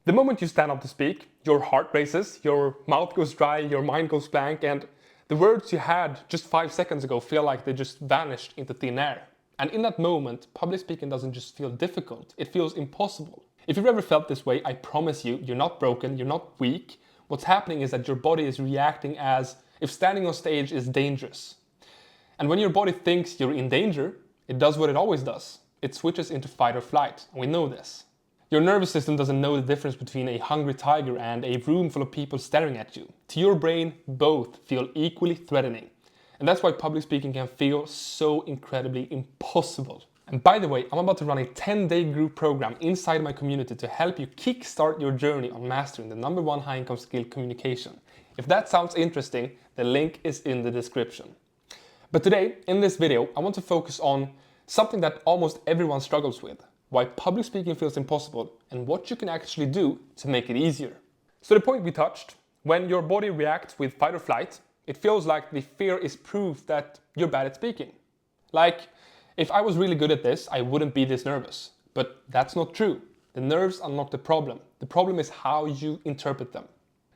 The moment you stand up to speak, your heart races, your mouth goes dry, your mind goes blank, and the words you had just 5 seconds ago feel like they just vanished into thin air. And in that moment, public speaking doesn't just feel difficult, it feels impossible. If you've ever felt this way, I promise you, you're not broken, you're not weak. What's happening is that your body is reacting as if standing on stage is dangerous. And when your body thinks you're in danger, it does what it always does. It switches into fight or flight, and we know this. Your nervous system doesn't know the difference between a hungry tiger and a room full of people staring at you. To your brain, both feel equally threatening. And that's why public speaking can feel so incredibly impossible. And by the way, I'm about to run a 10-day group program inside my community to help you kickstart your journey on mastering the #1 high-income skill, communication. If that sounds interesting, the link is in the description. But today, in this video, I want to focus on something that almost everyone struggles with. Why public speaking feels impossible and what you can actually do to make it easier. So the point we touched, when your body reacts with fight or flight, it feels like the fear is proof that you're bad at speaking. Like, if I was really good at this, I wouldn't be this nervous. But that's not true. The nerves are not the problem. The problem is how you interpret them.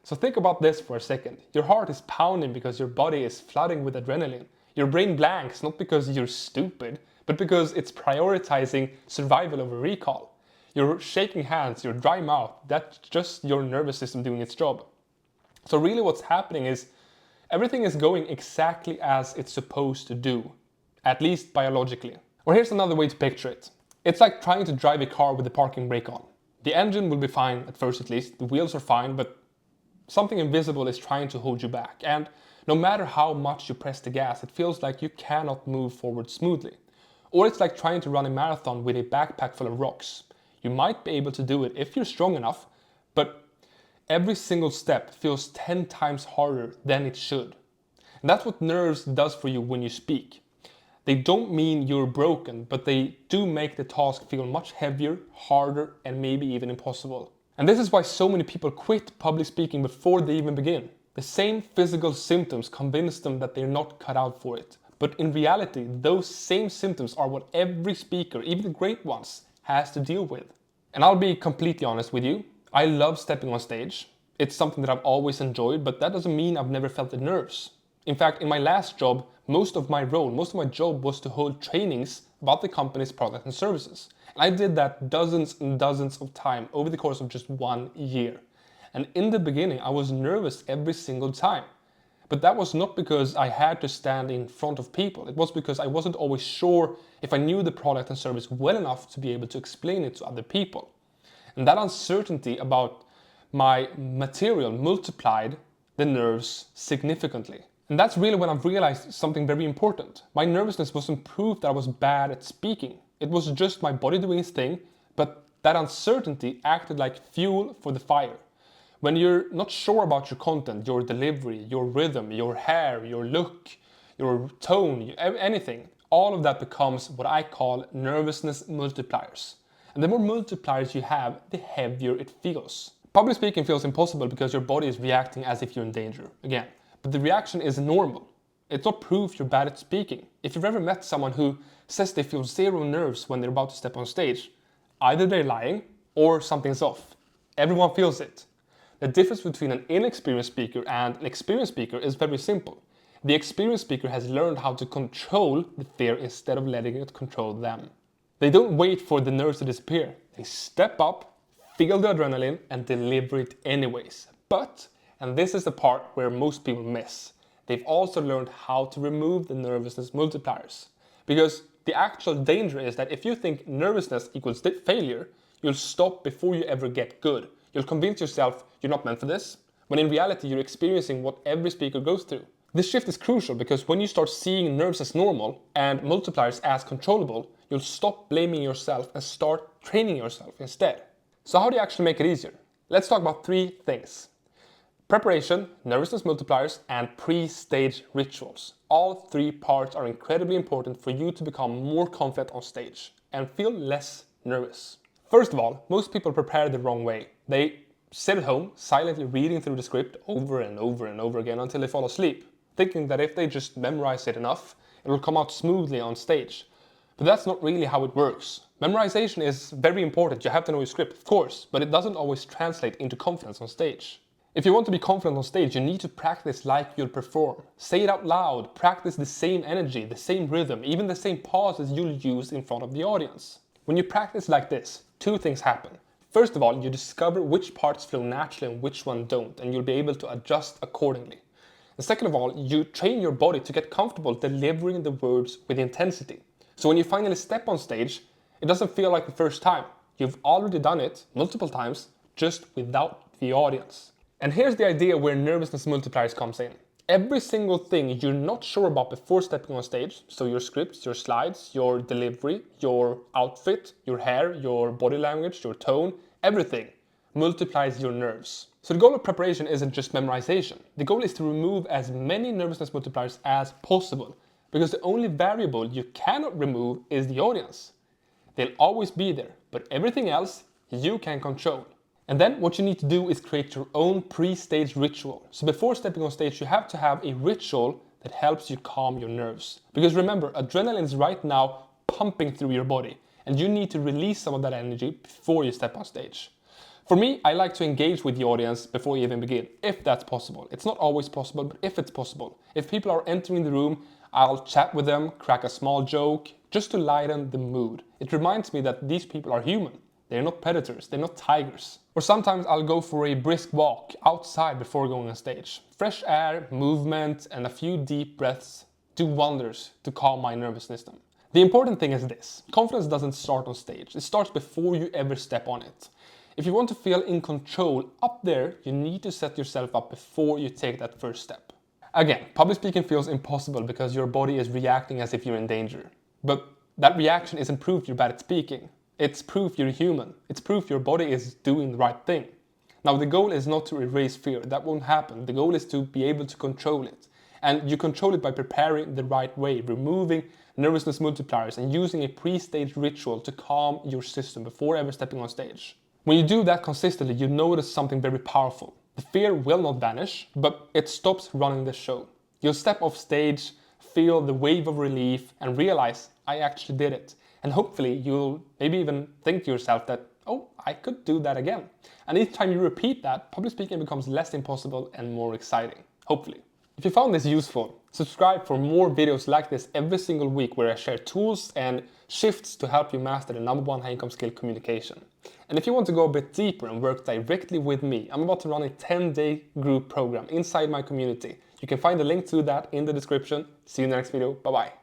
So think about this for a second. Your heart is pounding because your body is flooding with adrenaline. Your brain blanks not because you're stupid, but because it's prioritizing survival over recall. You're shaking hands, your dry mouth, that's just your nervous system doing its job. So really what's happening is everything is going exactly as it's supposed to do, at least biologically. Or here's another way to picture it. It's like trying to drive a car with the parking brake on. The engine will be fine, at first at least, the wheels are fine, but something invisible is trying to hold you back. And no matter how much you press the gas, it feels like you cannot move forward smoothly. Or it's like trying to run a marathon with a backpack full of rocks. You might be able to do it if you're strong enough, but every single step feels 10 times harder than it should. And that's what nerves does for you when you speak. They don't mean you're broken, but they do make the task feel much heavier, harder, and maybe even impossible. And this is why so many people quit public speaking before they even begin. The same physical symptoms convince them that they're not cut out for it. But in reality, those same symptoms are what every speaker, even the great ones, has to deal with. And I'll be completely honest with you, I love stepping on stage. It's something that I've always enjoyed, but that doesn't mean I've never felt the nerves. In fact, in my last job, most of my job was to hold trainings about the company's products and services. And I did that dozens and dozens of times over the course of just 1 year. And in the beginning, I was nervous every single time. But that was not because I had to stand in front of people. It was because I wasn't always sure if I knew the product and service well enough to be able to explain it to other people. And that uncertainty about my material multiplied the nerves significantly. And that's really when I've realized something very important. My nervousness wasn't proof that I was bad at speaking. It was just my body doing its thing, but that uncertainty acted like fuel for the fire. When you're not sure about your content, your delivery, your rhythm, your hair, your look, your tone, anything, all of that becomes what I call nervousness multipliers. And the more multipliers you have, the heavier it feels. Public speaking feels impossible because your body is reacting as if you're in danger, again. But the reaction is normal. It's not proof you're bad at speaking. If you've ever met someone who says they feel zero nerves when they're about to step on stage, either they're lying or something's off. Everyone feels it. The difference between an inexperienced speaker and an experienced speaker is very simple. The experienced speaker has learned how to control the fear instead of letting it control them. They don't wait for the nerves to disappear. They step up, feel the adrenaline, and deliver it anyways. But, and this is the part where most people miss, they've also learned how to remove the nervousness multipliers. Because the actual danger is that if you think nervousness equals failure, you'll stop before you ever get good. You'll convince yourself you're not meant for this, when in reality you're experiencing what every speaker goes through. This shift is crucial because when you start seeing nerves as normal and multipliers as controllable, you'll stop blaming yourself and start training yourself instead. So how do you actually make it easier? Let's talk about 3 things. Preparation, nervousness multipliers, and pre-stage rituals. All 3 parts are incredibly important for you to become more confident on stage and feel less nervous. First of all, most people prepare the wrong way. They sit at home, silently reading through the script over and over and over again until they fall asleep, thinking that if they just memorize it enough, it will come out smoothly on stage. But that's not really how it works. Memorization is very important. You have to know your script, of course, but it doesn't always translate into confidence on stage. If you want to be confident on stage, you need to practice like you'll perform. Say it out loud, practice the same energy, the same rhythm, even the same pauses you'll use in front of the audience. When you practice like this, two things happen. First of all, you discover which parts flow naturally and which one don't, and you'll be able to adjust accordingly. And second of all, you train your body to get comfortable delivering the words with intensity. So when you finally step on stage, it doesn't feel like the first time. You've already done it multiple times, just without the audience. And here's the idea where nervousness multipliers comes in. Every single thing you're not sure about before stepping on stage, so your scripts, your slides, your delivery, your outfit, your hair, your body language, your tone, everything multiplies your nerves. So the goal of preparation isn't just memorization. The goal is to remove as many nervousness multipliers as possible, because the only variable you cannot remove is the audience. They'll always be there, but everything else you can control. And then what you need to do is create your own pre-stage ritual. So before stepping on stage, you have to have a ritual that helps you calm your nerves. Because remember, adrenaline is right now pumping through your body, and you need to release some of that energy before you step on stage. For me, I like to engage with the audience before you even begin, if that's possible. It's not always possible, but if it's possible. If people are entering the room, I'll chat with them, crack a small joke, just to lighten the mood. It reminds me that these people are human. They're not predators, they're not tigers. Or sometimes I'll go for a brisk walk outside before going on stage. Fresh air, movement, and a few deep breaths do wonders to calm my nervous system. The important thing is this: confidence doesn't start on stage, it starts before you ever step on it. If you want to feel in control up there, you need to set yourself up before you take that first step. Again, public speaking feels impossible because your body is reacting as if you're in danger. But that reaction isn't proof you're bad at speaking. It's proof you're human. It's proof your body is doing the right thing. Now, the goal is not to erase fear. That won't happen. The goal is to be able to control it. And you control it by preparing the right way, removing nervousness multipliers and using a pre-stage ritual to calm your system before ever stepping on stage. When you do that consistently, you notice something very powerful. The fear will not vanish, but it stops running the show. You'll step off stage, feel the wave of relief, and realize, I actually did it. And hopefully you'll maybe even think to yourself that, oh, I could do that again. And each time you repeat that, public speaking becomes less impossible and more exciting, hopefully. If you found this useful, subscribe for more videos like this every single week where I share tools and shifts to help you master the #1 high income skill, communication. And if you want to go a bit deeper and work directly with me, I'm about to run a 10-day group program inside my community. You can find the link to that in the description. See you in the next video. Bye-bye.